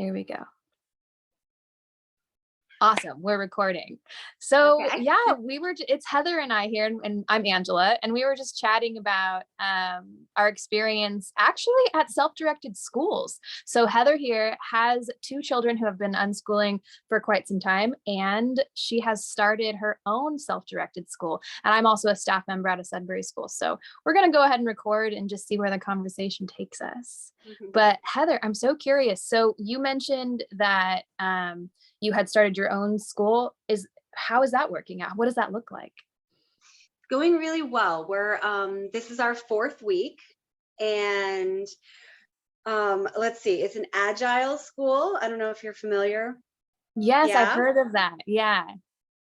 There we go. Awesome. We're recording. So Okay. yeah, it's Heather and I here, and I'm Angela, and we were just chatting about our experience actually at self-directed schools. So Heather here has 2 children who have been unschooling for quite some time, and she has started her own self-directed school. And I'm also a staff member at a Sudbury school. So we're going to go ahead and record and just see where the conversation takes us. But Heather, I'm so curious. So you mentioned that you had started your own school. How is that working out? What does that look like? Going really well. This is our 4th week, and let's see, it's an Agile school. I don't know if you're familiar. Yes, Yeah. I've heard of that. Yeah.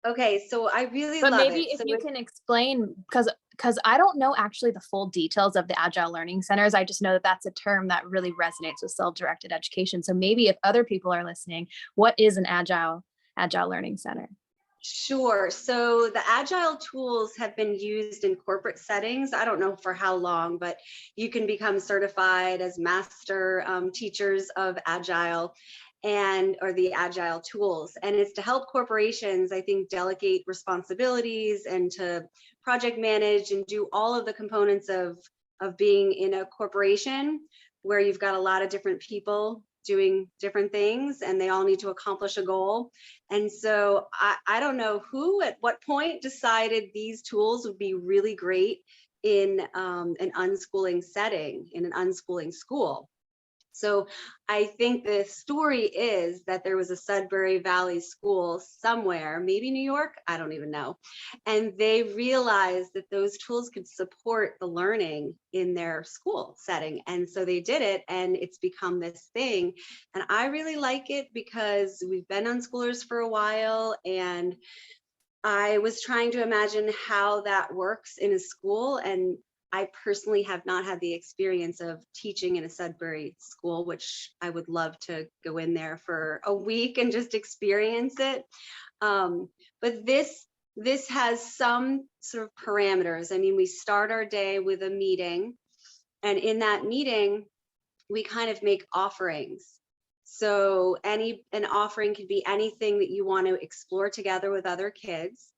Okay, so I really But love maybe it. if you can explain, because I don't know actually the full details of the Agile Learning Centers. I just know that that's a term that really resonates with self-directed education. So maybe if other people are listening, what is an Agile Learning Center? Sure. So the Agile tools have been used in corporate settings. I don't know for how long, but you can become certified as master teachers of Agile or the Agile tools. And it's to help corporations, I think, delegate responsibilities and to project manage and do all of the components of being in a corporation where you've got a lot of different people doing different things and they all need to accomplish a goal. And so I don't know who at what point decided these tools would be really great in an unschooling setting, in an unschooling school. So I think the story is that there was a Sudbury Valley school somewhere, maybe New York, I don't even know. And they realized that those tools could support the learning in their school setting. And so they did it, and it's become this thing. And I really like it because we've been unschoolers for a while, and I was trying to imagine how that works in a school, and I personally have not had the experience of teaching in a Sudbury school, which I would love to go in there for a week and just experience it. But this has some sort of parameters. I mean, we start our day with a meeting, and in that meeting, we kind of make offerings. So an offering could be anything that you want to explore together with other kids.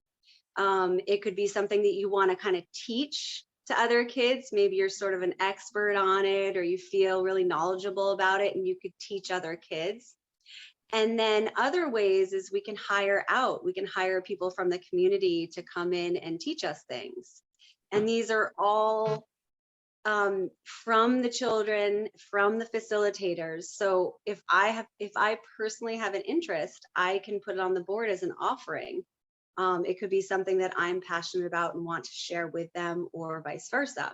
It could be something that you want to kind of teach to other kids. Maybe you're sort of an expert on it, or you feel really knowledgeable about it and you could teach other kids. And then other ways is we can hire out. We can hire people from the community to come in and teach us things. And these are all from the children, from the facilitators. So if I personally have an interest, I can put it on the board as an offering. It could be something that I'm passionate about and want to share with them, or vice versa.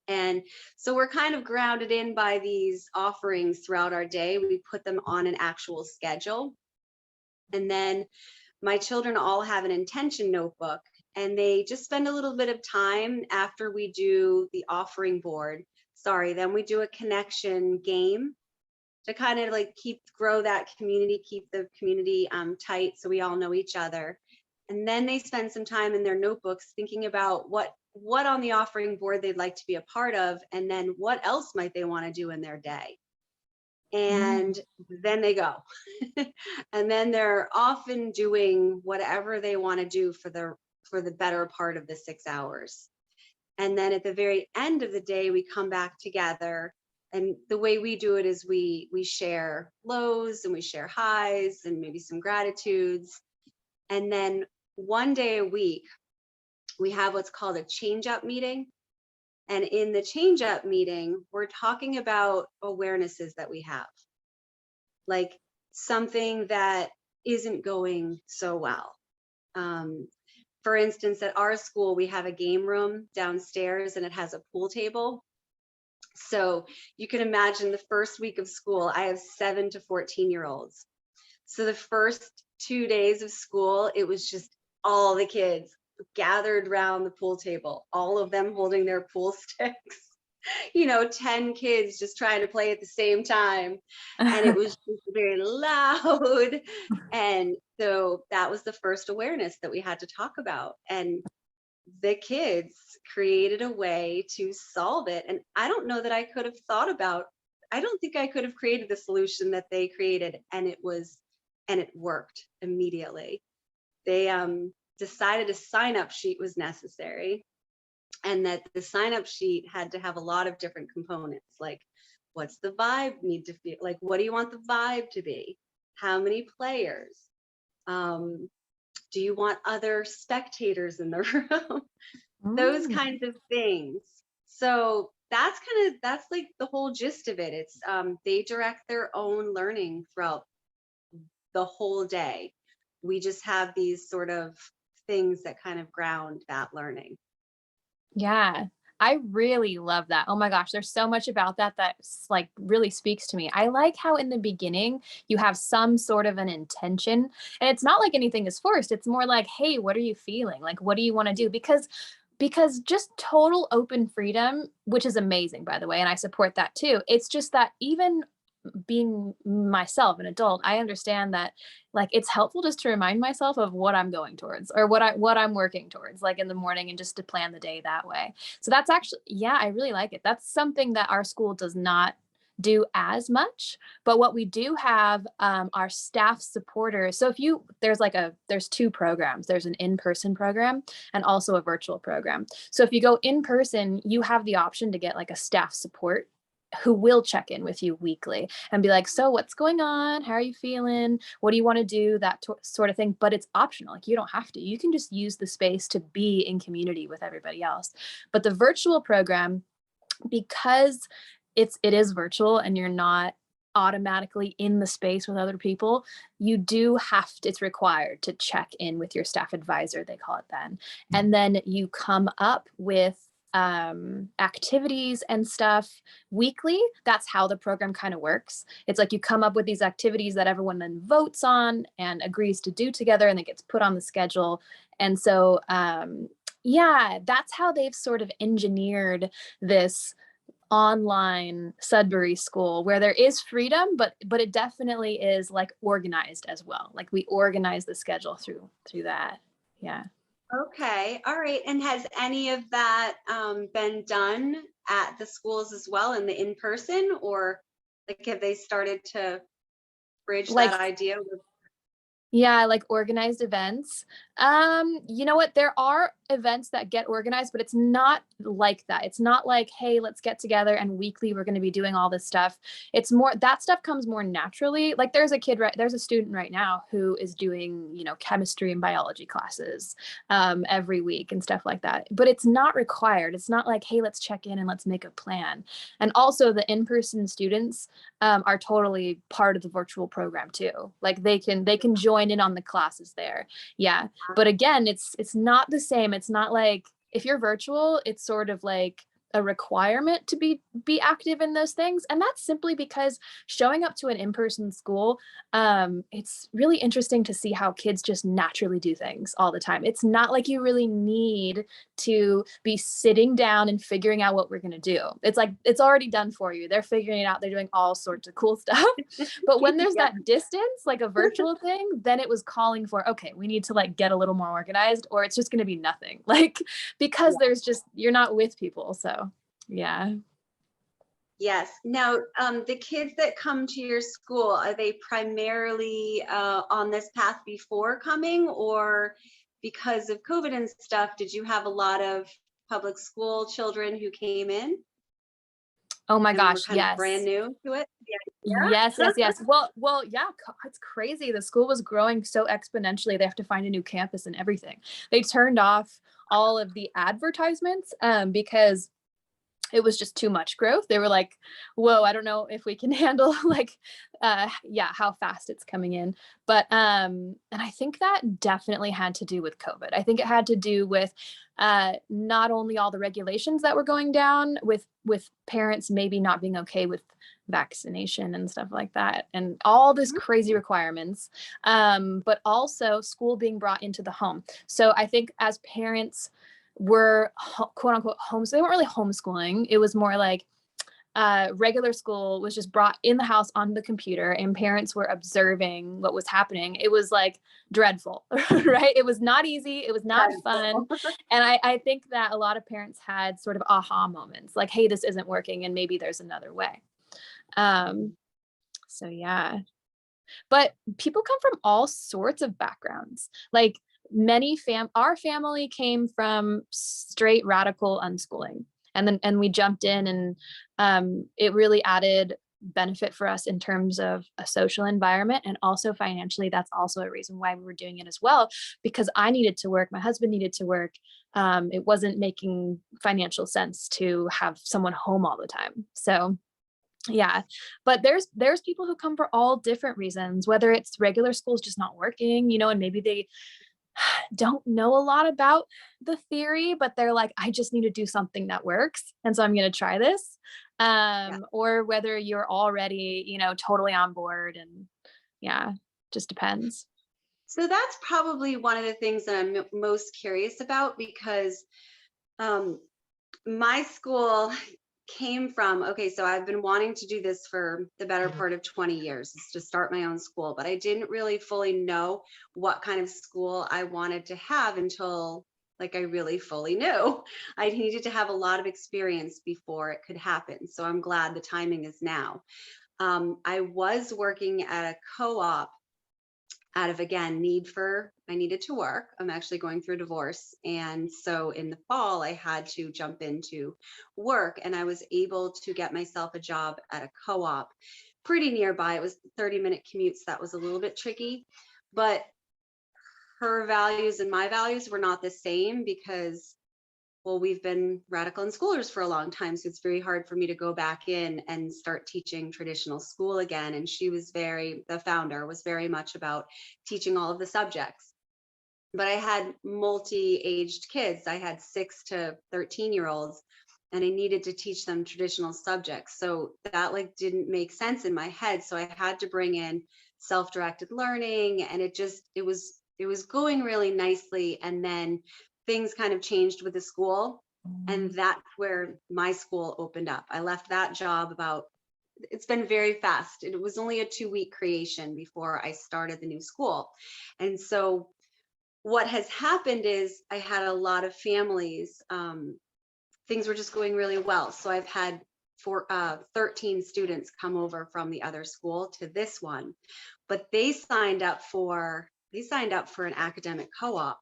And so we're kind of grounded in by these offerings throughout our day. We put them on an actual schedule. And then my children all have an intention notebook, and they just spend a little bit of time after we do the offering board. Then we do a connection game to kind of like grow that community, keep the community tight so we all know each other. And then they spend some time in their notebooks thinking about what on the offering board they'd like to be a part of, and then what else might they want to do in their day. And then they go. And then they're often doing whatever they want to do for the better part of the 6 hours. And then at the very end of the day, we come back together. And the way we do it is we share lows and we share highs and maybe some gratitudes. And then one day a week, we have what's called a change-up meeting. And in the change-up meeting, we're talking about awarenesses that we have, like something that isn't going so well. For instance, at our school, we have a game room downstairs and it has a pool table. So you can imagine the first week of school, I have 7 to 14-year-olds. So the first 2 days of school, it was just all the kids gathered around the pool table, all of them holding their pool sticks, 10 kids just trying to play at the same time. And it was just very loud. And so that was the first awareness that we had to talk about. And the kids created a way to solve it. And I don't know that I could have thought about I don't think I could have created the solution that they created, and it worked immediately. They decided a sign-up sheet was necessary, and that the sign-up sheet had to have a lot of different components, like what's the vibe need to feel like, what do you want the vibe to be, how many players, do you want other spectators in the room, those kinds of things. So that's like the whole gist of it. It's they direct their own learning throughout the whole day. We just have these sort of things that kind of ground that learning. Yeah, I really love that. Oh my gosh, there's so much about that that's like really speaks to me. I like how in the beginning you have some sort of an intention, and it's not like anything is forced. It's more like, hey, what are you feeling? Like, what do you want to do? Because just total open freedom, which is amazing, by the way, and I support that too. It's just that even being myself, an adult, I understand that like it's helpful just to remind myself of what I'm going towards or what I'm working towards, like in the morning, and just to plan the day that way. So that's actually, yeah, I really like it. That's something that our school does not do as much, but what we do have are staff supporters. So if you there's two programs. There's an in-person program and also a virtual program. So if you go in person, you have the option to get like a staff support who will check in with you weekly and be like, so what's going on? How are you feeling? What do you want to do? That sort of thing. But it's optional. Like you don't have to. You can just use the space to be in community with everybody else. But the virtual program, because it is virtual and you're not automatically in the space with other people, you do have to, it's required to check in with your staff advisor, they call it then. And then you come up with activities and stuff weekly. That's how the program kind of works. It's like you come up with these activities that everyone then votes on and agrees to do together, and it gets put on the schedule. And so yeah, that's how they've sort of engineered this online Sudbury school, where there is freedom, but it definitely is like organized as well. Like we organize the schedule through that. Yeah. Okay, all right. And has any of that been done at the schools as well, in the in-person, or like have they started to bridge Like that idea with? Yeah, like organized events. You know what? There are events that get organized, but it's not like that. It's not like, hey, let's get together and weekly we're going to be doing all this stuff. It's more that stuff comes more naturally. Like there's a student right now who is doing, chemistry and biology classes every week and stuff like that. But it's not required. It's not like, hey, let's check in and let's make a plan. And also the in-person students are totally part of the virtual program too. Like they can join in on the classes there. Yeah. But again, it's not the same. It's not like if you're virtual, it's sort of like a requirement to be active in those things. And that's simply because showing up to an in-person school, it's really interesting to see how kids just naturally do things all the time. It's not like you really need to be sitting down and figuring out what we're going to do. It's like it's already done for you. They're figuring it out. They're doing all sorts of cool stuff. But when there's Yeah. that distance, like a virtual thing, then it was calling for, okay, we need to like get a little more organized, or it's just going to be nothing. Like because there's just you're not with people. So yeah. Yes. Now, the kids that come to your school, are they primarily on this path before coming, or because of COVID and stuff, did you have a lot of public school children who came in Oh my and were gosh, kind of brand yes. new to it? Yes, Yeah. yes, yes. Well, yeah, it's crazy. The school was growing so exponentially. They have to find a new campus and everything. They turned off all of the advertisements because it was just too much growth. They were like, whoa, I don't know if we can handle like how fast it's coming in. But and I think that definitely had to do with COVID. I think it had to do with not only all the regulations that were going down with parents maybe not being okay with vaccination and stuff like that, and all this crazy requirements, but also school being brought into the home. So I think as parents were quote unquote home, so they weren't really homeschooling. It was more like regular school was just brought in the house on the computer, and parents were observing what was happening. It was like dreadful, right? It was not easy. It was not fun. And I think that a lot of parents had sort of aha moments like, hey, this isn't working and maybe there's another way. So yeah, but people come from all sorts of backgrounds. Like our family came from straight radical unschooling, and we jumped in, and it really added benefit for us in terms of a social environment, and also financially. That's also a reason why we were doing it as well, because I needed to work, my husband needed to work. It wasn't making financial sense to have someone home all the time. So yeah, but there's people who come for all different reasons, whether it's regular schools just not working, and maybe they don't know a lot about the theory, but they're like, I just need to do something that works, and so I'm going to try this. Yeah. Or whether you're already, totally on board, and yeah, just depends. So that's probably one of the things that I'm most curious about, because my school came from, okay, so I've been wanting to do this for the better part of 20 years, is to start my own school, but I didn't really fully know what kind of school I wanted to have until I really fully knew. I needed to have a lot of experience before it could happen. So I'm glad the timing is now. I was working at a co-op out of, again, I needed to work. I'm actually going through a divorce. And so in the fall, I had to jump into work, and I was able to get myself a job at a co-op pretty nearby. It was 30-minute commutes. That was a little bit tricky, but her values and my values were not the same, because we've been radical unschoolers for a long time. So it's very hard for me to go back in and start teaching traditional school again. And the founder was very much about teaching all of the subjects. But I had multi-aged kids. I had 6 to 13-year-olds, and I needed to teach them traditional subjects. So that didn't make sense in my head. So I had to bring in self-directed learning, and it was going really nicely. And then things kind of changed with the school, and that's where my school opened up. I left that job it's been very fast. It was only a 2-week creation before I started the new school. And so what has happened is I had a lot of families, things were just going really well. So I've had 13 students come over from the other school to this one, but they signed up for an academic co-op,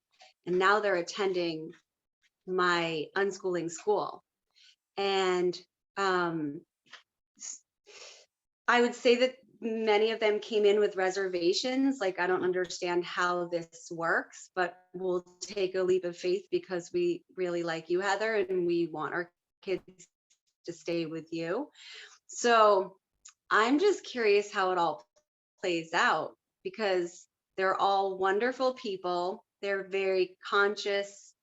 and now they're attending my unschooling school. And I would say that many of them came in with reservations, like, I don't understand how this works, but we'll take a leap of faith because we really like you, Heather, and we want our kids to stay with you. So I'm just curious how it all plays out, because they're all wonderful people. They're very conscious.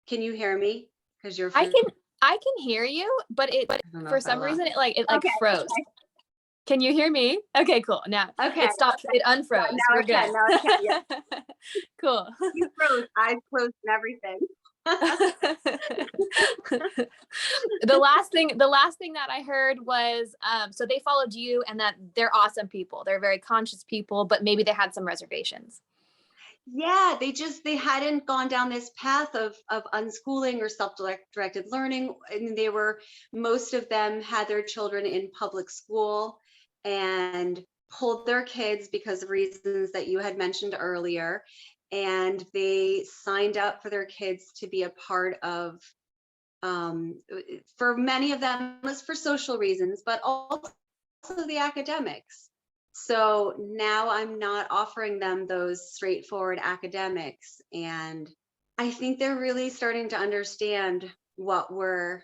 Can you hear me? Because you're I can hear you, but for some reason it Okay. froze. Can you hear me? Okay, cool. Now Okay. it stopped. It unfroze. Now We're I can. good. Now I can. Yeah. Cool. You froze. Eyes closed and everything. The last thing that I heard was, so they followed you, and that they're awesome people. They're very conscious people, but maybe they had some reservations. Yeah, they hadn't gone down this path of unschooling or self-directed learning. And most of them had their children in public school and pulled their kids because of reasons that you had mentioned earlier. And they signed up for their kids to be a part of, for many of them, it was for social reasons, but also the academics. So now I'm not offering them those straightforward academics. And I think they're really starting to understand what we're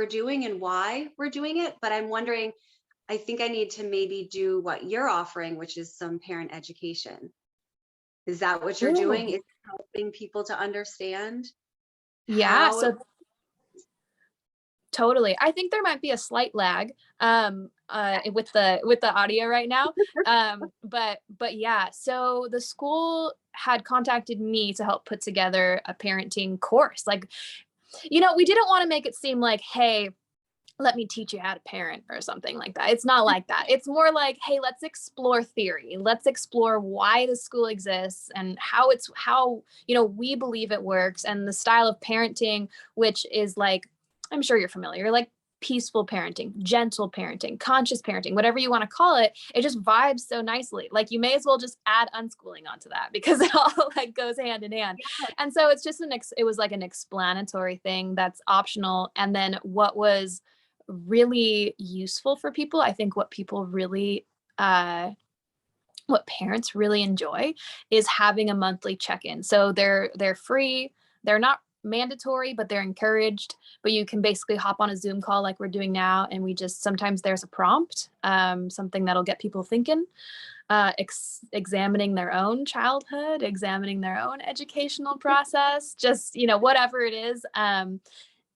doing and why we're doing it. But I'm wondering, I think I need to maybe do what you're offering, which is some parent education. Is that what you're doing? Is helping people to understand? Yeah, so totally. I think there might be a slight lag with the audio right now. But yeah, so the school had contacted me to help put together a parenting course. We didn't want to make it seem like, hey, let me teach you how to parent or something like that. It's not like that. It's more like, hey, let's explore theory. Let's explore why the school exists and how we believe it works, and the style of parenting, which is I'm sure you're familiar, peaceful parenting, gentle parenting, conscious parenting, whatever you want to call it, it just vibes so nicely. Like you may as well just add unschooling onto that because it all like goes hand in hand. And so it's just it was like an explanatory thing that's optional. And then what was really useful for people, I think what people really, what parents really enjoy is having a monthly check-in. So they're free, they're not mandatory, but they're encouraged. But you can basically hop on a Zoom call like we're doing now, and we just sometimes there's a prompt, something that'll get people thinking, examining their own childhood, examining their own educational process, just whatever it is.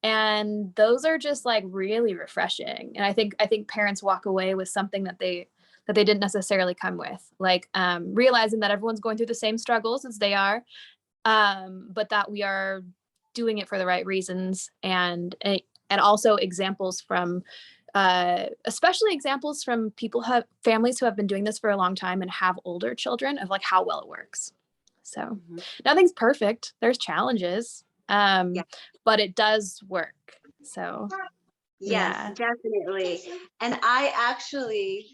And those are just like really refreshing. And I think parents walk away with something that they didn't necessarily come with, like realizing that everyone's going through the same struggles as they are, but that we are doing it for the right reasons, and also examples from especially examples from families who have been doing this for a long time and have older children, of like how well it works. So nothing's perfect, there's challenges, but it does work. So yes, definitely. And I actually,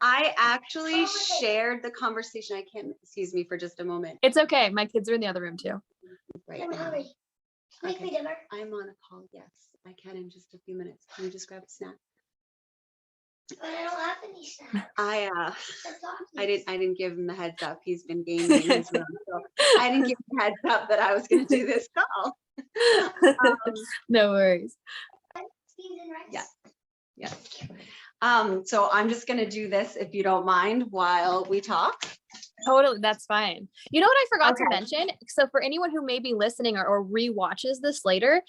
I actually shared the conversation. I can't, excuse me for just a moment. It's okay. My kids are in the other room too. Right now. Okay. I'm on a call. Yes, I can in just a few minutes. Can you just grab a snack? But I don't have any snacks. I didn't give him the heads up. He's been gaming in his room, so I didn't give him the heads up that I was going to do this call. No worries. Yeah. So I'm just going to do this, if you don't mind, while we talk. Totally, that's fine. You know what I forgot to mention? So for anyone who may be listening or re-watches this later,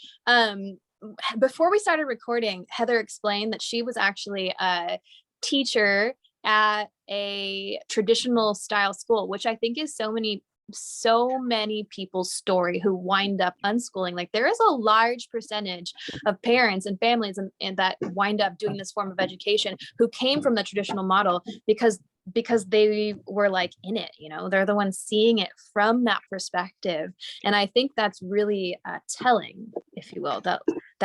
before we started recording, Heather explained that she was actually a teacher at a traditional style school, which I think is so many people's story who wind up unschooling. Like there is a large percentage of parents and families and that wind up doing this form of education who came from the traditional model because they were like in it, they're the ones seeing it from that perspective. And I think that's really telling, if you will, that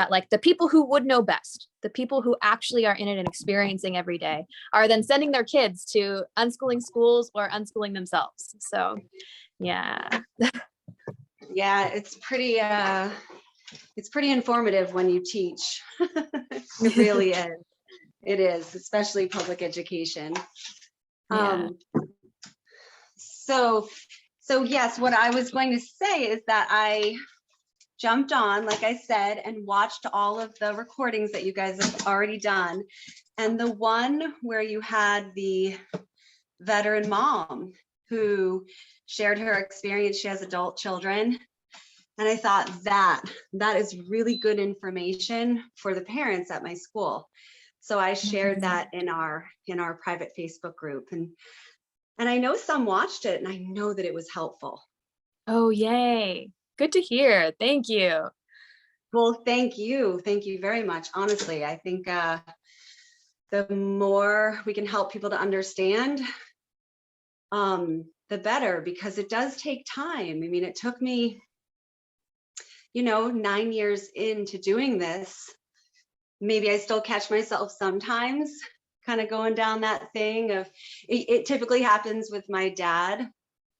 like the people who would know best, the people who actually are in it and experiencing every day, are then sending their kids to unschooling schools or unschooling themselves. So yeah. Yeah, it's pretty informative when you teach. It really is. It is, especially public education. Yeah. So yes, what I was going to say is that I jumped on, like I said, and watched all of the recordings that you guys have already done. And the one where you had the veteran mom who shared her experience, she has adult children. And I thought that is really good information for the parents at my school. So I shared that in our private Facebook group, and I know some watched it, and I know that it was helpful. Oh, yay. Good to hear. Thank you. Well, thank you very much. Honestly, I think the more we can help people to understand, the better, because it does take time. I mean, it took me 9 years into doing this. Maybe I still catch myself sometimes kind of going down that thing of it typically happens with my dad.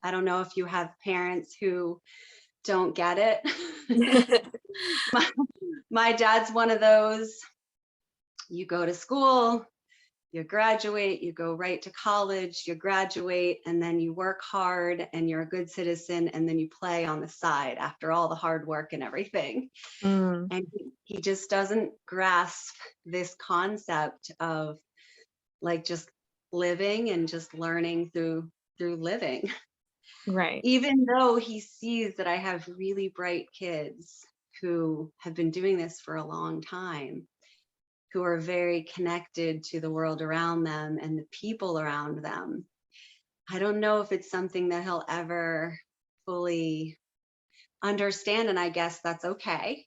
I don't know if you have parents who don't get it. my dad's one of those, you go to school, you graduate, you go right to college, you graduate, and then you work hard and you're a good citizen, and then you play on the side after all the hard work and everything. And he just doesn't grasp this concept of like just living and just learning through living. Right. Even though he sees that I have really bright kids who have been doing this for a long time, who are very connected to the world around them and the people around them. I don't know if it's something that he'll ever fully understand, and I guess that's okay.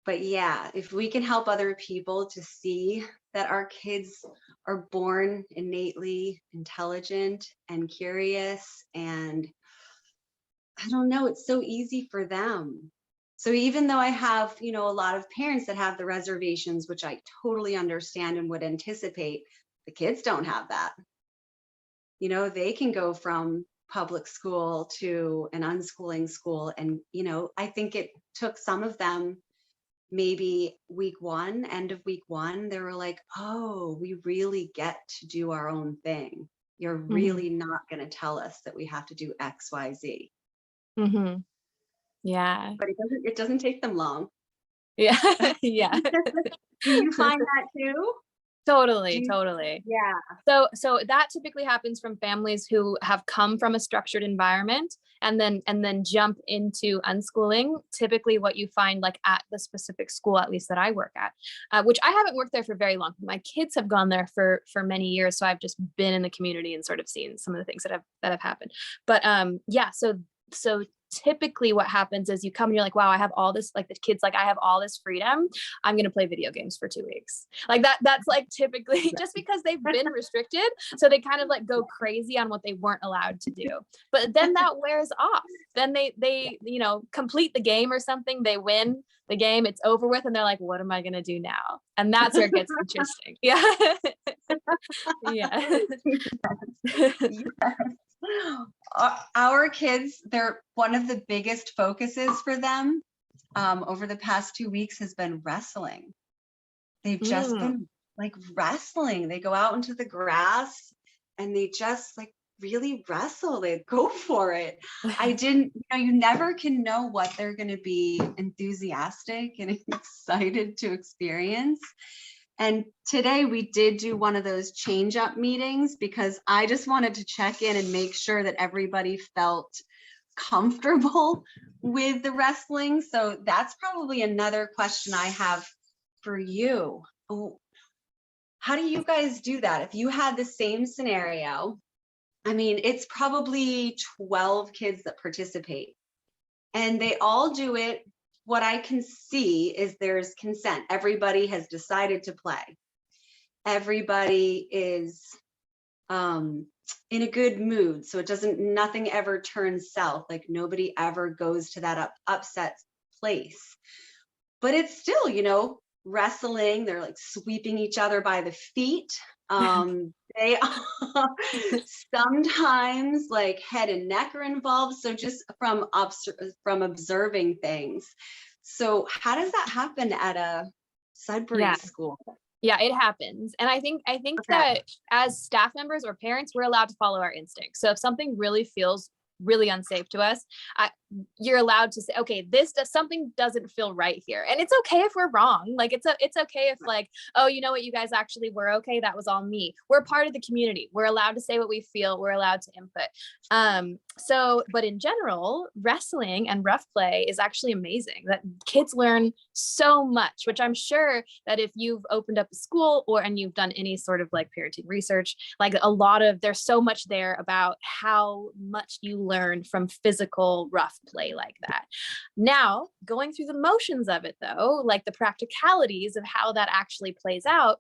But yeah, if we can help other people to see that our kids are born innately intelligent and curious and I don't know, it's so easy for them. So even though I have, a lot of parents that have the reservations, which I totally understand and would anticipate, the kids don't have that. They can go from public school to an unschooling school. And, I think it took some of them maybe week one, end of week one, they were like, oh, we really get to do our own thing. You're really not going to tell us that we have to do X, Y, Z. Mm-hmm. Yeah. But it doesn't take them long. Yeah. Yeah. Do you find that too? Totally. Yeah. So that typically happens from families who have come from a structured environment and then jump into unschooling. Typically what you find like at the specific school, at least that I work at, which I haven't worked there for very long. My kids have gone there for many years. So I've just been in the community and sort of seen some of the things that have happened. But yeah, so typically what happens is you come and you're like, wow, I have all this, like the kids, like I have all this freedom. I'm going to play video games for 2 weeks. Like that's like typically just because they've been restricted. So they kind of like go crazy on what they weren't allowed to do. But then that wears off. Then they complete the game or something. They win the game. It's over with. And they're like, what am I going to do now? And that's where it gets interesting. Yeah. Yeah. Yes. Our kids, they're one of the biggest focuses for them over the past 2 weeks has been wrestling. They've just been like wrestling. They go out into the grass and they just like really wrestle. They go for it. You never can know what they're going to be enthusiastic and excited to experience. And today we did do one of those change up meetings because I just wanted to check in and make sure that everybody felt comfortable with the wrestling. So that's probably another question I have for you. How do you guys do that? If you had the same scenario, I mean, it's probably 12 kids that participate and they all do it. What I can see is there's consent. Everybody has decided to play. Everybody is in a good mood. So nothing ever turns south. Like nobody ever goes to that upset place. But it's still, wrestling. They're like sweeping each other by the feet. They sometimes like head and neck are involved. So just from observing things. So how does that happen at a Sudbury school? Yeah, it happens. And I think that as staff members or parents, we're allowed to follow our instincts. So if something really feels really unsafe to us, you're allowed to say, okay, something doesn't feel right here. And it's okay if we're wrong. Like it's okay if like, oh, you know what, you guys actually were okay. That was all me. We're part of the community. We're allowed to say what we feel. We're allowed to input. But in general, wrestling and rough play is actually amazing. That kids learn so much, which I'm sure that if you've opened up a school and you've done any sort of like parenting research, like there's so much there about how much you learn from physical rough play like that. Now, going through the motions of it though, like the practicalities of how that actually plays out,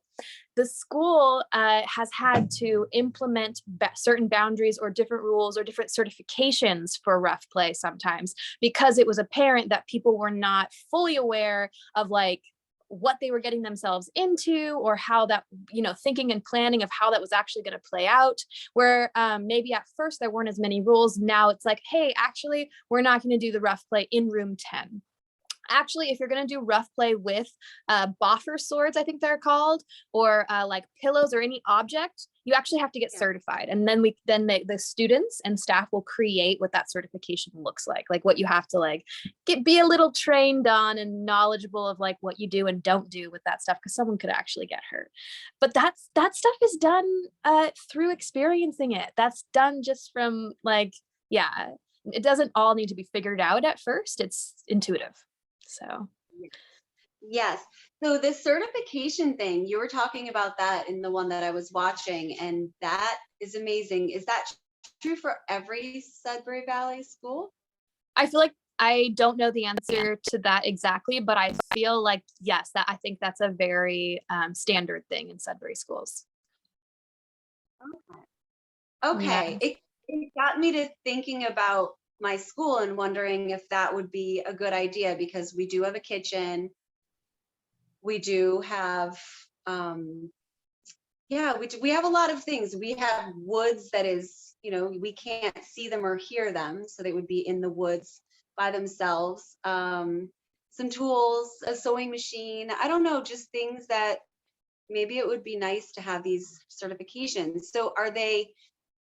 the school has had to implement certain boundaries or different rules or different certifications for rough play sometimes because it was apparent that people were not fully aware of like what they were getting themselves into or how that, thinking and planning of how that was actually going to play out, where maybe at first there weren't as many rules. Now it's like, hey, actually, we're not going to do the rough play in room 10. Actually, if you're going to do rough play with boffer swords, I think they're called, or like pillows or any object, you actually have to get certified. And then the students and staff will create what that certification looks like what you have to like be a little trained on and knowledgeable of like what you do and don't do with that stuff, because someone could actually get hurt. But that stuff is done through experiencing it. That's done just from like, it doesn't all need to be figured out at first. It's intuitive. So yes. So the certification thing, you were talking about that in the one that I was watching, and that is amazing. Is that true for every Sudbury Valley school? I feel like I don't know the answer to that exactly, but I feel like, yes, I think that's a very standard thing in Sudbury schools. Okay. Yeah. It got me to thinking about my school and wondering if that would be a good idea, because we do have a kitchen. We do have, yeah, we have a lot of things. We have woods that is, you know, we can't see them or hear them, so they would be in the woods by themselves. Some tools, a sewing machine, I don't know, just things that maybe it would be nice to have these certifications. So are they,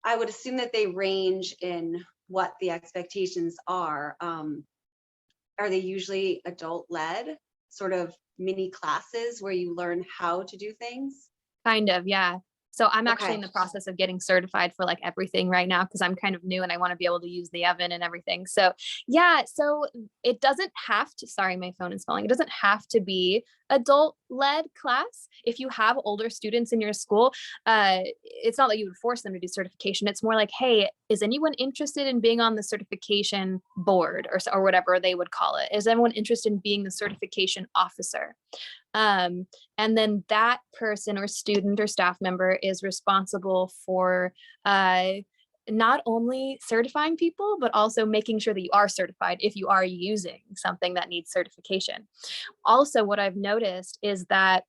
I would assume that they range in what the expectations are. Are they usually adult led, sort of mini classes where you learn how to do things? Kind of, yeah. So I'm actually Okay. in the process of getting certified for like everything right now, because I'm kind of new and I want to be able to use the oven and everything. So yeah, so it doesn't have to, sorry, my phone is falling. It doesn't have to be adult led class. If you have older students in your school, it's not that you would force them to do certification. It's more like, hey, is anyone interested in being on the certification board, or whatever they would call it? Is anyone interested in being the certification officer? And then that person or student or staff member is responsible for not only certifying people, but also making sure that you are certified if you are using something that needs certification. Also, what I've noticed is that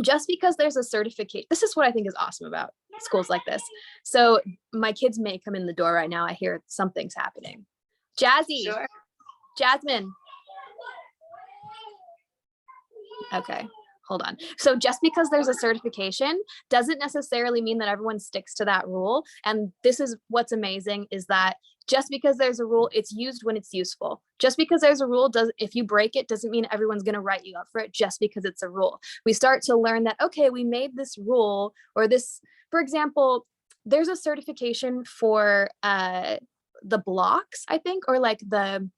just because there's a certificate, this is what I think is awesome about schools like this. So my kids may come in the door right now. I hear something's happening. Jazzy, Sure. Jasmine. Okay, hold on. So just because there's a certification doesn't necessarily mean that everyone sticks to that rule. And this is what's amazing, is that just because there's a rule, it's used when it's useful. Just because there's a rule, if you break it, doesn't mean everyone's going to write you up for it just because it's a rule. We start to learn that, okay, we made this rule, or this, for example, there's a certification for the blocks, I think, or like the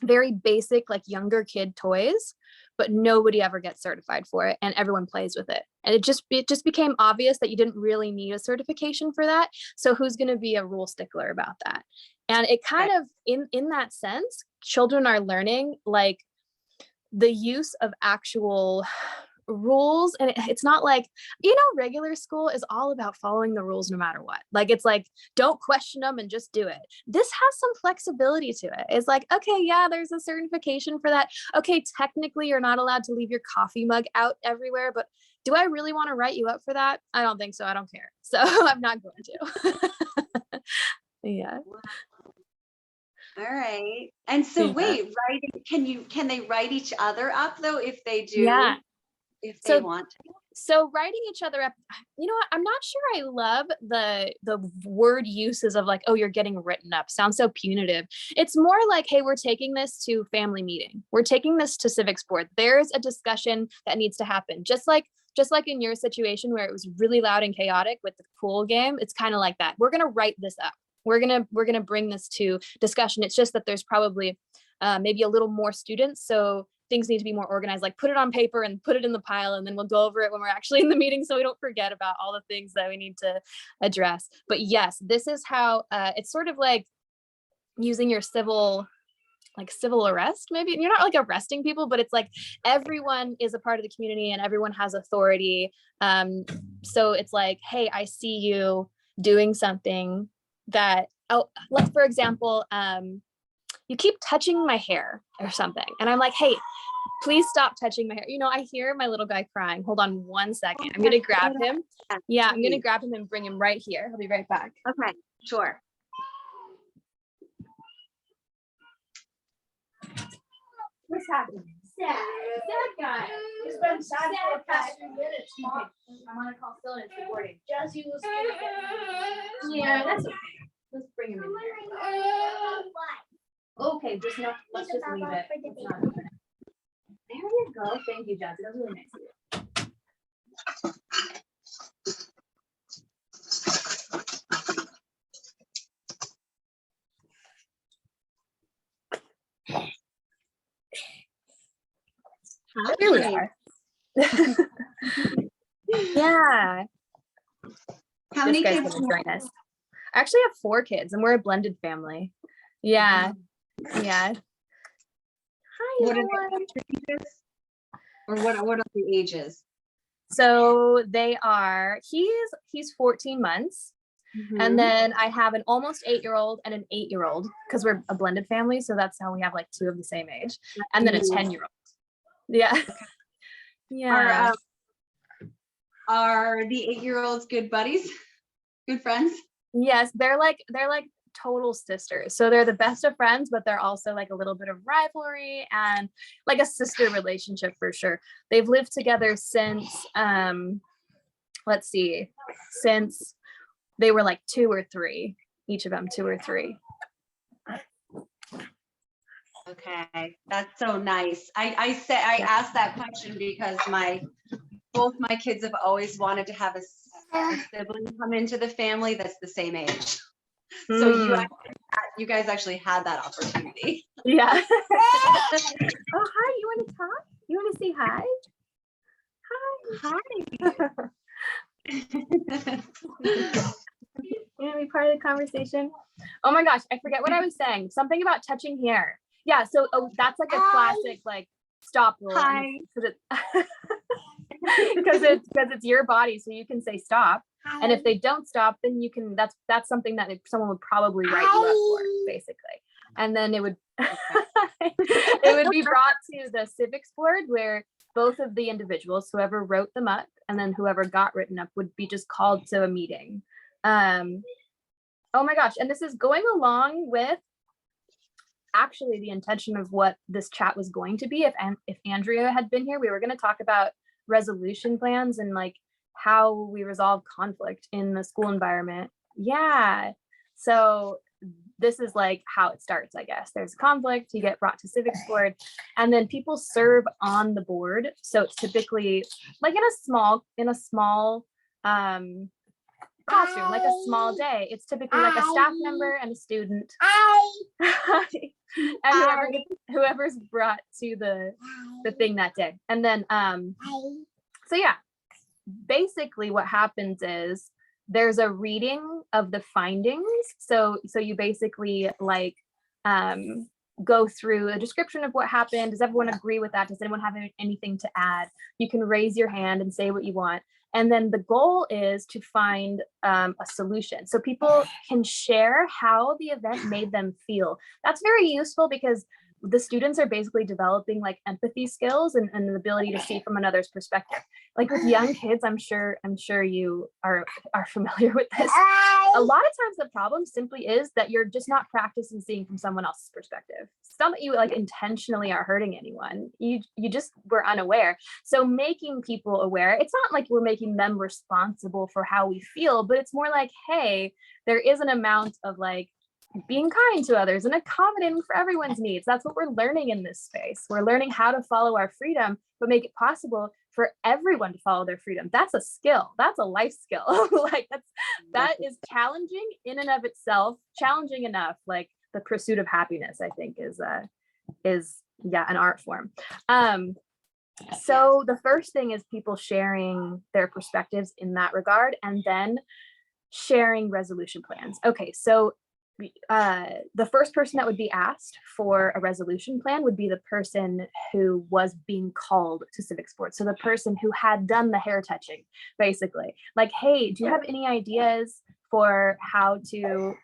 very basic, like younger kid toys, but nobody ever gets certified for it and everyone plays with it. And it just became obvious that you didn't really need a certification for that. So who's going to be a rule stickler about that? And it kind of, in that sense, children are learning like the use of actual rules. And it's not like, regular school is all about following the rules no matter what. Like, it's like, don't question them and just do it. This has some flexibility to it. It's like, okay, yeah, there's a certification for that. Okay, technically you're not allowed to leave your coffee mug out everywhere, but do I really want to write you up for that? I don't think so. I don't care. So I'm not going to. Yeah. All right. And so Yeah. wait, writing, can they write each other up though if they do? Yeah. If they want to? So writing each other up, you know what? I'm not sure I love the word uses of like, oh, you're getting written up. Sounds so punitive. It's more like, hey, we're taking this to family meeting. We're taking this to civics board. There's a discussion that needs to happen. Just like in your situation where it was really loud and chaotic with the pool game, it's kind of like that. We're going to write this up. We're going to bring this to discussion. It's just that there's probably maybe a little more students. So things need to be more organized, like put it on paper and put it in the pile, and then we'll go over it when we're actually in the meeting so we don't forget about all the things that we need to address. But yes, this is how it's sort of like using your civil arrest, maybe. You're not like arresting people, but it's like everyone is a part of the community and everyone has authority. So it's like, hey, I see you doing something that, like, for example, you keep touching my hair or something. And I'm like, hey, please stop touching my hair. I hear my little guy crying. Hold on one second. I'm going to grab him. Yeah, I'm going to grab him and bring him right here. He'll be right back. Okay, sure. What's happening? Sad. Sad guy. He's been sad for the past 2 minutes. Mom. I'm on a call still and it's recording. Jesse was scared. Yeah, that's okay. Let's bring him in here. Okay, let's just leave it. Let's not open it. There you go. Thank you, Jazzy. That was really nice of you. Here we are. Yeah. How many This guy's kids? gonna join us. I actually have 4 kids and we're a blended family. Yeah. Yeah. Hi, What are everyone. the ages? Or what are the ages? So they are, he's 14 months. And then I have an almost 8-year-old and an 8-year-old, because we're a blended family. So that's how we have like 2 of the same age, and then a 10-year-old. Yeah. Yeah. Are the 8-year-olds good buddies? Good friends? Yes, they're like total sisters. So they're the best of friends, but they're also like a little bit of rivalry and like a sister relationship for sure. They've lived together since let's see, since they were like 2 or 3, each of them 2 or 3. Okay, that's so nice. I asked that question because both my kids have always wanted to have a sibling come into the family that's the same age. So you guys actually had that opportunity. Yeah. Oh, hi. You want to talk? You want to say hi? Hi. You want to be part of the conversation? Oh my gosh, I forget what I was saying. Something about touching hair. Yeah, so that's like a classic like stop rule. Hi. Because it's your body, so you can say stop. And if they don't stop, then you can, that's something that someone would probably write you up for, basically. And then it would it would be brought to the civics board, where both of the individuals, whoever wrote them up and then whoever got written up, would be just called to a meeting. Oh my gosh, and this is going along with actually the intention of what this chat was going to be. If Andrea had been here, we were going to talk about resolution plans and like how we resolve conflict in the school environment. Yeah, so this is like how it starts, I guess. There's conflict, you get brought to civics board, and then people serve on the board. So it's typically like in a small classroom, like a small day. It's typically like a staff member and a student. And whoever's brought to the thing that day. And then so yeah, basically what happens is there's a reading of the findings. So you basically like go through a description of what happened. Does everyone agree with that? Does anyone have anything to add? You can raise your hand and say what you want. And then the goal is to find a solution. So people can share how the event made them feel. That's very useful because the students are basically developing like empathy skills and the ability to see from another's perspective. Like with young kids, I'm sure you are familiar with this. A lot of times the problem simply is that you're just not practicing seeing from someone else's perspective. It's not that you like intentionally are hurting anyone. You just were unaware. So making people aware, it's not like we're making them responsible for how we feel, but it's more like, hey, there is an amount of like being kind to others and accommodating for everyone's needs. That's what we're learning in this space. We're learning how to follow our freedom, but make it possible for everyone to follow their freedom. That's a skill. That's a life skill. Like that is challenging in and of itself, challenging enough. Like the pursuit of happiness, I think is an art form. So the first thing is people sharing their perspectives in that regard, and then sharing resolution plans. Okay, so the first person that would be asked for a resolution plan would be the person who was being called to civics board. So the person who had done the hair touching, basically. Like, hey, do you have any ideas for how to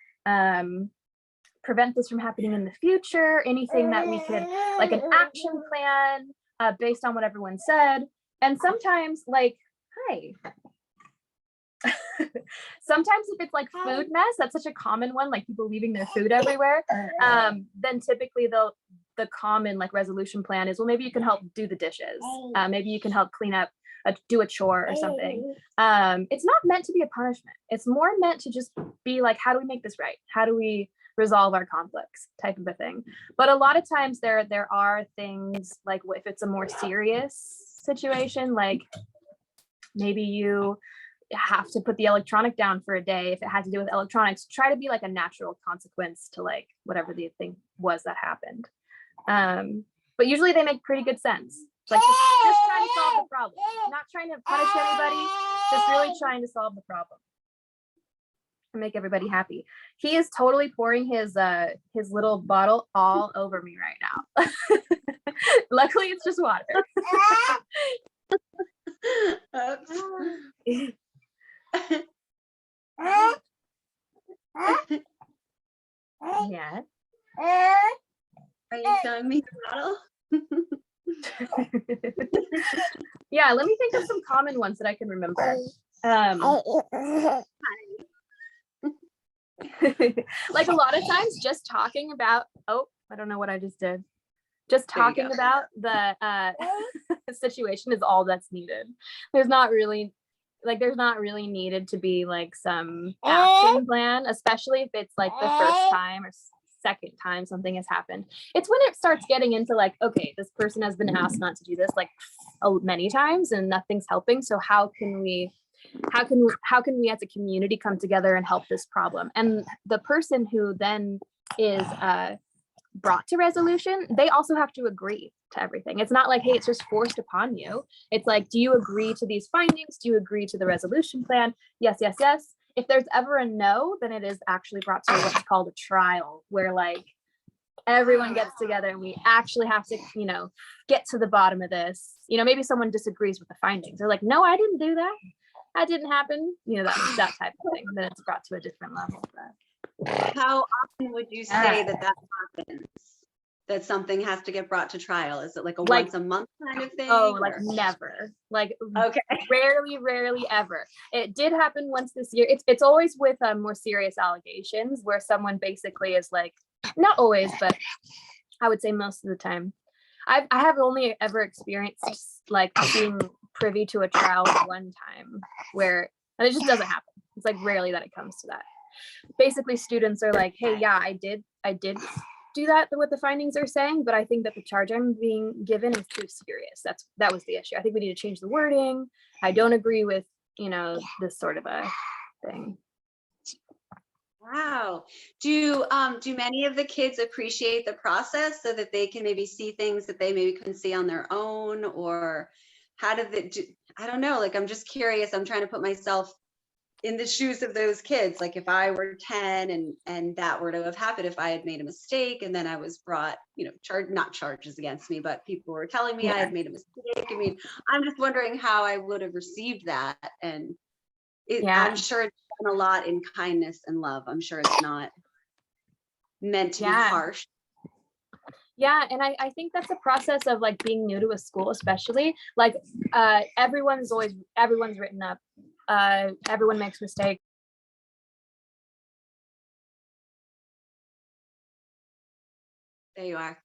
prevent this from happening in the future? Anything that we could, like an action plan based on what everyone said? And sometimes like, hi. Sometimes if it's like food mess, that's such a common one, like people leaving their food everywhere, then typically the common like resolution plan is, well, maybe you can help do the dishes, maybe you can help clean up, do a chore or something. It's not meant to be a punishment. It's more meant to just be like, how do we make this right? How do we resolve our conflicts, type of a thing. But a lot of times there are things like, if it's a more serious situation, like maybe you have to put the electronic down for a day. If it had to do with electronics, try to be like a natural consequence to like whatever the thing was that happened. But usually they make pretty good sense. Like just trying to solve the problem, not trying to punish anybody, just really trying to solve the problem and make everybody happy. He is totally pouring his little bottle all over me right now. Luckily it's just water. me model? Yeah, let me think of some common ones that I can remember. Like a lot of times just talking about, oh, I don't know what I just did. Just talking about the situation is all that's needed. There's not really needed to be like some action plan, especially if it's like the first time or second time something has happened. It's when it starts getting into like, okay, this person has been asked not to do this like many times and nothing's helping. So how can we as a community come together and help this problem? And the person who then is brought to resolution, they also have to agree to everything. It's not like, hey, it's just forced upon you. It's like, do you agree to these findings? Do you agree to the resolution plan? Yes, yes, yes. If there's ever a no, then it is actually brought to what's called a trial, where like everyone gets together and we actually have to, get to the bottom of this. Maybe someone disagrees with the findings. They're like, no, I didn't do that. That didn't happen. That type of thing. Then it's brought to a different level. How often would you say that happens? That something has to get brought to trial? Is it like a once a month kind of thing? Oh, like never. Like okay. Rarely ever. It did happen once this year. It's always with more serious allegations where someone basically is like, not always, but I would say most of the time. I have only ever experienced like being privy to a trial one time where, and it just doesn't happen. It's like rarely that it comes to that. Basically students are like, hey, yeah, I did do that, what the findings are saying, but I think that the charge I'm being given is too serious. That was the issue. I think we need to change the wording. I don't agree with, this sort of a thing. Wow. Do many of the kids appreciate the process so that they can maybe see things that they maybe couldn't see on their own? Or how did they do? I don't know. Like, I'm just curious. I'm trying to put myself in the shoes of those kids. Like if I were 10 and that were to have happened, if I had made a mistake and then I was brought, not charges against me, but people were telling me I had made a mistake. I mean, I'm just wondering how I would have received that. And I'm sure it's done a lot in kindness and love. I'm sure it's not meant to be harsh. Yeah, and I think that's a process of like being new to a school, especially like everyone's written up. Everyone makes mistakes. There you are.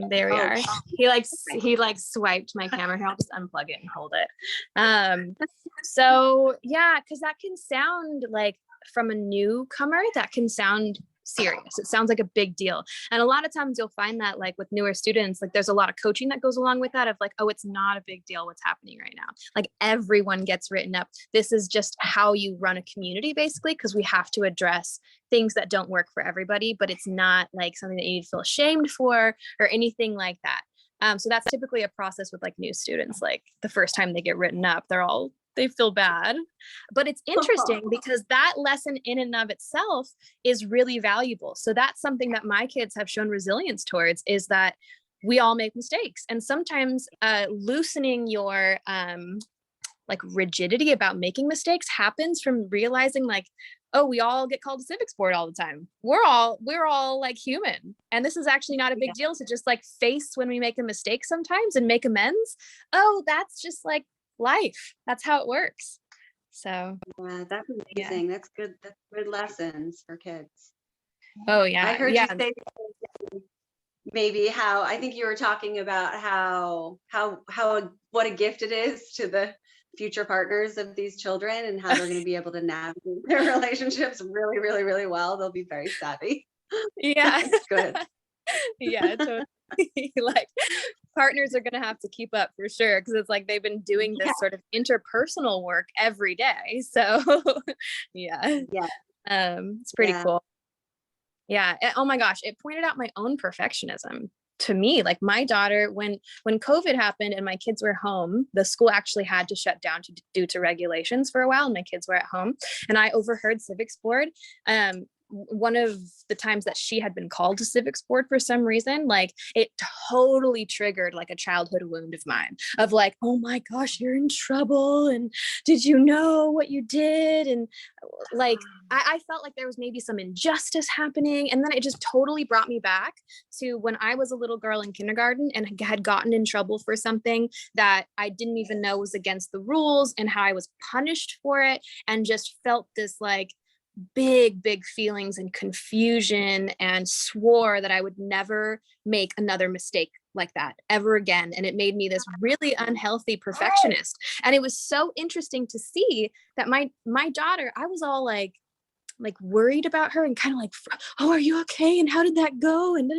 There we are. He swiped my camera here. I'll just unplug it and hold it. So yeah, because that can sound like, from a newcomer, that can sound serious. It sounds like a big deal. And a lot of times you'll find that like with newer students, like there's a lot of coaching that goes along with that of like, oh, it's not a big deal what's happening right now. Like everyone gets written up. This is just how you run a community basically, because we have to address things that don't work for everybody, but it's not like something that you need to feel ashamed for or anything like that. So that's typically a process with like new students. Like the first time they get written up, they feel bad, but it's interesting because that lesson in and of itself is really valuable. So that's something that my kids have shown resilience towards, is that we all make mistakes. And sometimes loosening your like rigidity about making mistakes happens from realizing like, oh, we all get called to civics board all the time. We're all like human. And this is actually not a big deal to just like face when we make a mistake sometimes and make amends. Oh, that's just like life. That's how it works. So yeah, that's amazing. That's good. That's good lessons for kids. Oh yeah. I heard you say maybe how, I think you were talking about what a gift it is to the future partners of these children and how they're going to be able to navigate their relationships really, really, really well. They'll be very savvy. Yeah. That's good. Yeah, totally. Like partners are going to have to keep up for sure, because it's like they've been doing this sort of interpersonal work every day. So it's pretty cool. Yeah. Oh my gosh, it pointed out my own perfectionism to me. Like my daughter, when COVID happened and my kids were home, the school actually had to shut down due to regulations for a while, and my kids were at home, and I overheard civics board one of the times that she had been called to civics board for some reason, like it totally triggered like a childhood wound of mine of like, oh my gosh, you're in trouble. And did you know what you did? And like, I felt like there was maybe some injustice happening. And then it just totally brought me back to when I was a little girl in kindergarten and had gotten in trouble for something that I didn't even know was against the rules, and how I was punished for it, and just felt this like big feelings and confusion, and swore that I would never make another mistake like that ever again. And it made me this really unhealthy perfectionist. And it was so interesting to see that my daughter, I was all like worried about her and kind of like, oh, are you okay? And how did that go? And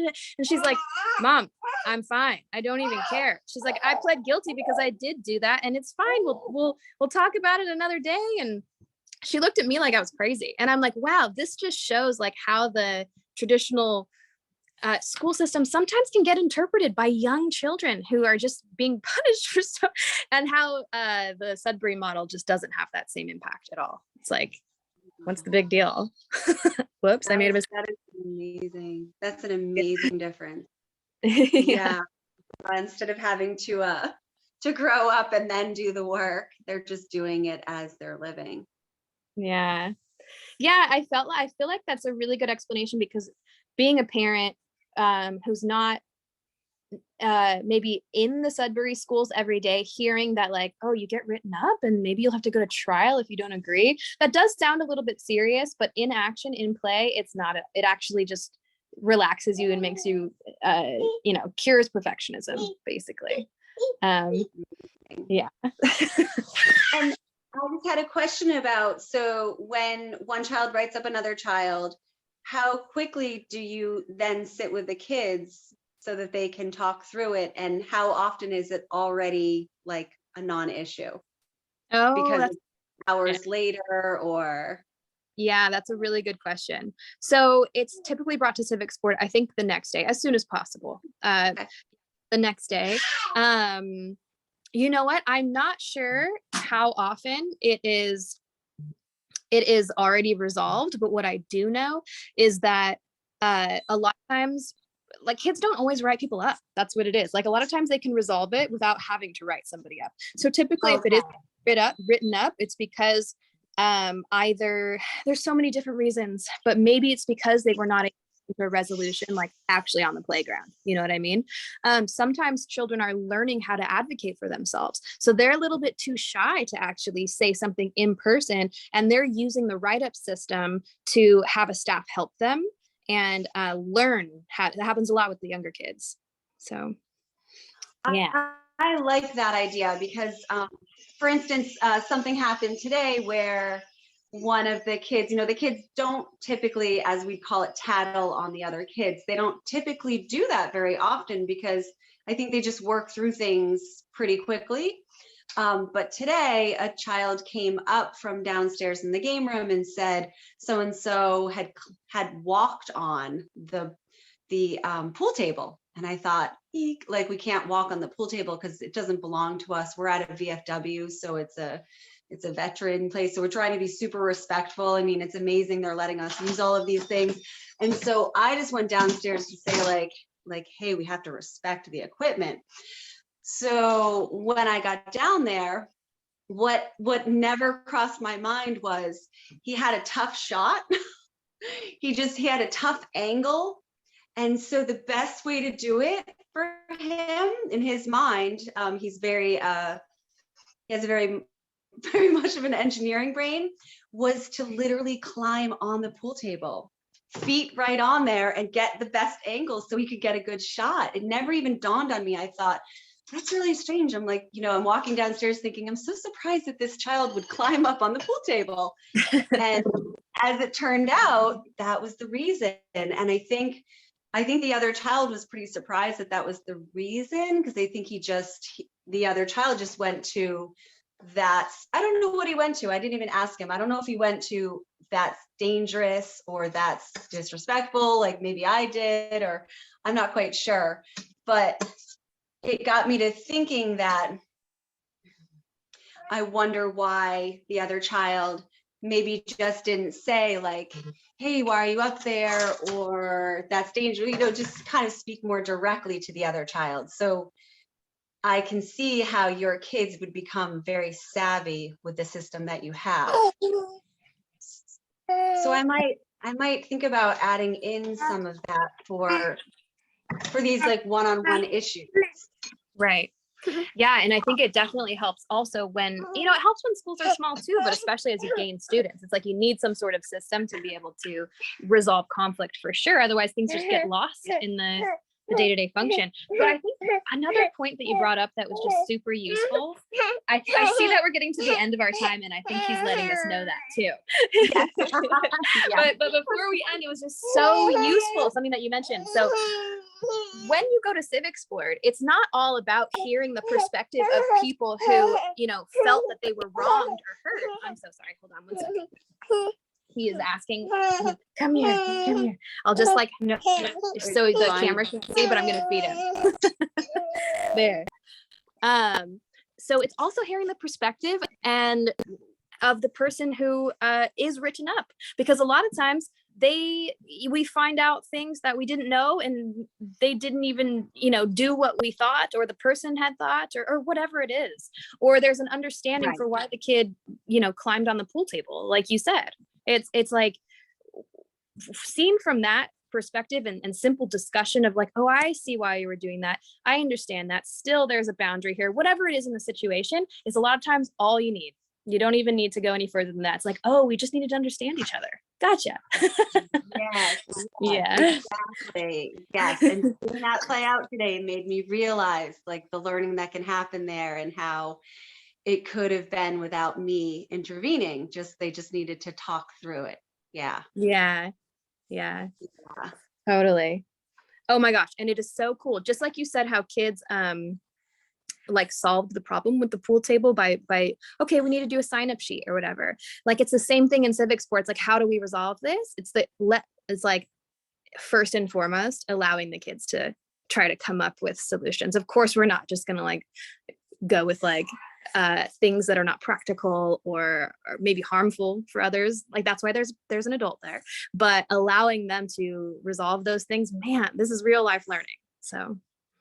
she's like, Mom, I'm fine. I don't even care. She's like, I pled guilty because I did do that, and it's fine. We'll talk about it another day. And she looked at me like I was crazy. And I'm like, wow, this just shows like how the traditional school system sometimes can get interpreted by young children who are just being punished for stuff, and how the Sudbury model just doesn't have that same impact at all. It's like, what's the big deal? Whoops, I made a mistake. That is amazing. That's an amazing difference. Yeah. Instead of having to grow up and then do the work, they're just doing it as they're living. Yeah. I feel like that's a really good explanation, because being a parent who's not maybe in the Sudbury schools every day, hearing that like, oh, you get written up and maybe you'll have to go to trial if you don't agree. That does sound a little bit serious, but in action, in play, it's not. It actually just relaxes you and makes you, cures perfectionism, basically. Yeah. And I just had a question about, so when one child writes up another child, how quickly do you then sit with the kids so that they can talk through it? And how often is it already like a non-issue? Oh, because that's it's hours later, or? Yeah, that's a really good question. So it's typically brought to civics board, I think the next day, as soon as possible. Okay. The next day. You know what? I'm not sure how often it is already resolved, but what I do know is that a lot of times, like, kids don't always write people up. That's what it is. Like, a lot of times they can resolve it without having to write somebody up. So typically, if it is written up, it's because either there's so many different reasons, but maybe it's because they were not able to a resolution, like actually on the playground. You know what I mean? Sometimes children are learning how to advocate for themselves. So they're a little bit too shy to actually say something in person, and they're using the write-up system to have a staff help them and learn how. That happens a lot with the younger kids. So yeah. I like that idea because, for instance, something happened today where one of the kids, the kids don't typically, as we call it, tattle on the other kids. They don't typically do that very often because I think they just work through things pretty quickly. But today, a child came up from downstairs in the game room and said so-and-so had walked on the pool table. And I thought, eek, like, we can't walk on the pool table because it doesn't belong to us. We're at a VFW, so it's a veteran place. So we're trying to be super respectful. I mean, it's amazing they're letting us use all of these things. And so I just went downstairs to say like, hey, we have to respect the equipment. So when I got down there, what never crossed my mind was he had a tough shot. he had a tough angle. And so the best way to do it for him in his mind, he has a very much of an engineering brain, was to literally climb on the pool table, feet right on there, and get the best angle so he could get a good shot. It never even dawned on me. I thought, that's really strange. I'm like, I'm walking downstairs thinking, I'm so surprised that this child would climb up on the pool table. And as it turned out, that was the reason. And I think the other child was pretty surprised that was the reason, because they think the other child just went to that's, I don't know what he went to. I didn't even ask him. I don't know if he went to that's dangerous or that's disrespectful, like maybe I did, or I'm not quite sure. But it got me to thinking that I wonder why the other child maybe just didn't say like, hey, why are you up there? Or that's dangerous, just kind of speak more directly to the other child. So I can see how your kids would become very savvy with the system that you have. So I might think about adding in some of that for these like one-on-one issues. Right. Yeah. And I think it definitely helps also when, it helps when schools are small too, but especially as you gain students, it's like you need some sort of system to be able to resolve conflict for sure. Otherwise things just get lost in the day-to-day function. But I think another point that you brought up that was just super useful, I see that we're getting to the end of our time, and I think he's letting us know that too. Yeah. But before we end, it was just so useful, something that you mentioned. So when you go to Civic Explored, it's not all about hearing the perspective of people who, felt that they were wronged or hurt. I'm so sorry. Hold on one second. He is asking, come here. I'll just no, so the camera can see, but I'm going to feed him. There. So it's also hearing the perspective and of the person who is written up, because a lot of times we find out things that we didn't know, and they didn't even do what we thought, or the person had thought, or whatever it is, or there's an understanding for why the kid climbed on the pool table, like you said. It's like, seen from that perspective and simple discussion of like, oh, I see why you were doing that, I understand that, still there's a boundary here, whatever it is in the situation, is a lot of times all you need. You don't even need to go any further than that. It's like, oh, we just needed to understand each other. Gotcha. Yes. Yeah. Exactly. Yes. And seeing that play out today made me realize like the learning that can happen there, and how it could have been without me intervening. They just needed to talk through it. Yeah. Yeah. Totally. Oh my gosh. And it is so cool. Just like you said, how kids like solved the problem with the pool table by okay, we need to do a sign up sheet or whatever. Like it's the same thing in civic sports. Like, how do we resolve this? It's like first and foremost allowing the kids to try to come up with solutions. Of course, we're not just gonna like go with like things that are not practical or maybe harmful for others. Like that's why there's an adult there, but allowing them to resolve those things, man, this is real life learning. So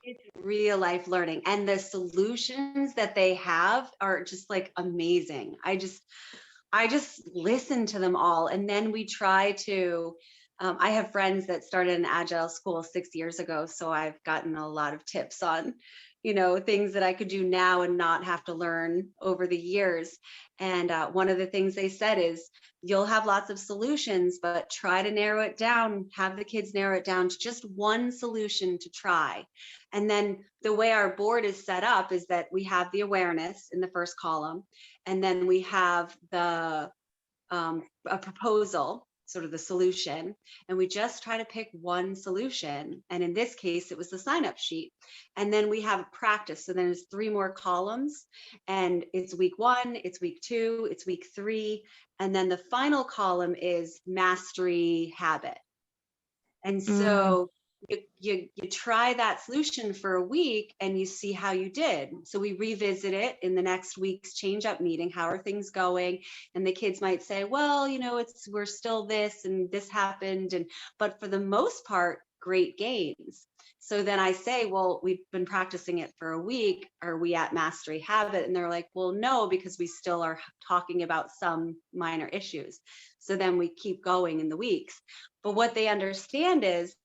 it's real life learning, and the solutions that they have are just like amazing. I just listen to them all, and then we try to I have friends that started an agile school 6 years ago, so I've gotten a lot of tips on things that I could do now and not have to learn over the years. And one of the things they said is, you'll have lots of solutions, but try to narrow it down, have the kids narrow it down to just one solution to try. And then the way our board is set up is that we have the awareness in the first column, and then we have the a proposal, sort of the solution, and we just try to pick one solution. And in this case, it was the sign-up sheet. And then we have practice. So then there's 3 more columns, and it's week 1, it's week 2, it's week 3. And then the final column is mastery habit. And so you try that solution for a week and you see how you did. So we revisit it in the next week's change up meeting. How are things going? And the kids might say, well, we're still this and this happened. But for the most part, great gains. So then I say, well, we've been practicing it for a week. Are we at mastery habit? And they're like, well, no, because we still are talking about some minor issues. So then we keep going in the weeks. But what they understand is,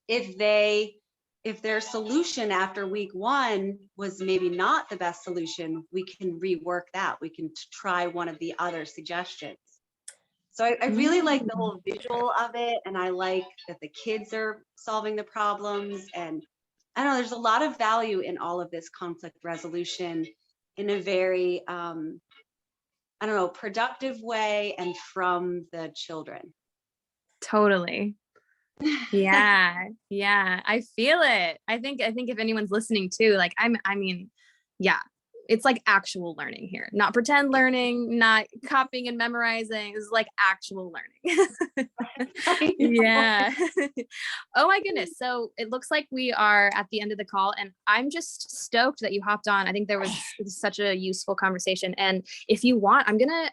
if their solution after week 1 was maybe not the best solution, we can rework that. We can try one of the other suggestions. So I really like the whole visual of it, and I like that the kids are solving the problems. And I don't know, there's a lot of value in all of this conflict resolution in a very, productive way, and from the children. totally. Yeah. I feel it. I think if anyone's listening too, like I mean, yeah, it's like actual learning here, not pretend learning, not copying and memorizing. It's like actual learning. Yeah. Oh my goodness. So it looks like we are at the end of the call, and I'm just stoked that you hopped on. I think it was such a useful conversation. And if you want, I'm gonna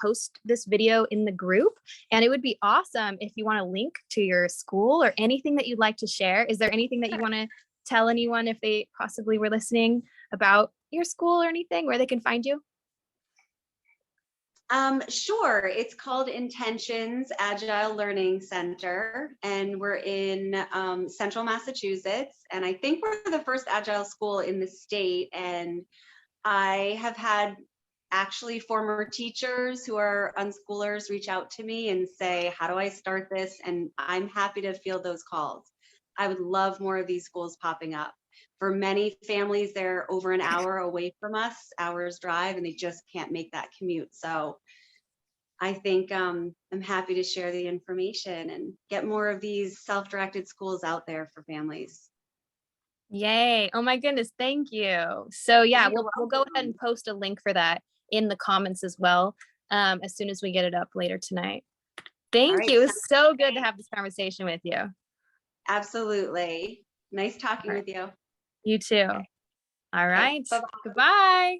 post this video in the group, and it would be awesome if you want to link to your school or anything that you'd like to share. Is there anything that you want to tell anyone if they possibly were listening about your school or anything, where they can find you? Sure. It's called Intentions Agile Learning Center, and we're in Central Massachusetts. And I think we're the first Agile school in the state. And I have had actually former teachers who are unschoolers reach out to me and say, how do I start this? And I'm happy to field those calls. I would love more of these schools popping up. For many families, they're over an hour away from us, hours drive, and they just can't make that commute. So I think I'm happy to share the information and get more of these self-directed schools out there for families. Yay. Oh my goodness. Thank you. So yeah, You're we'll go ahead and post a link for that in the comments as well, as soon as we get it up later tonight. Thank right, you. It was so good to have this conversation with you. Absolutely. Nice talking with you. You too. All right. Bye-bye. Goodbye.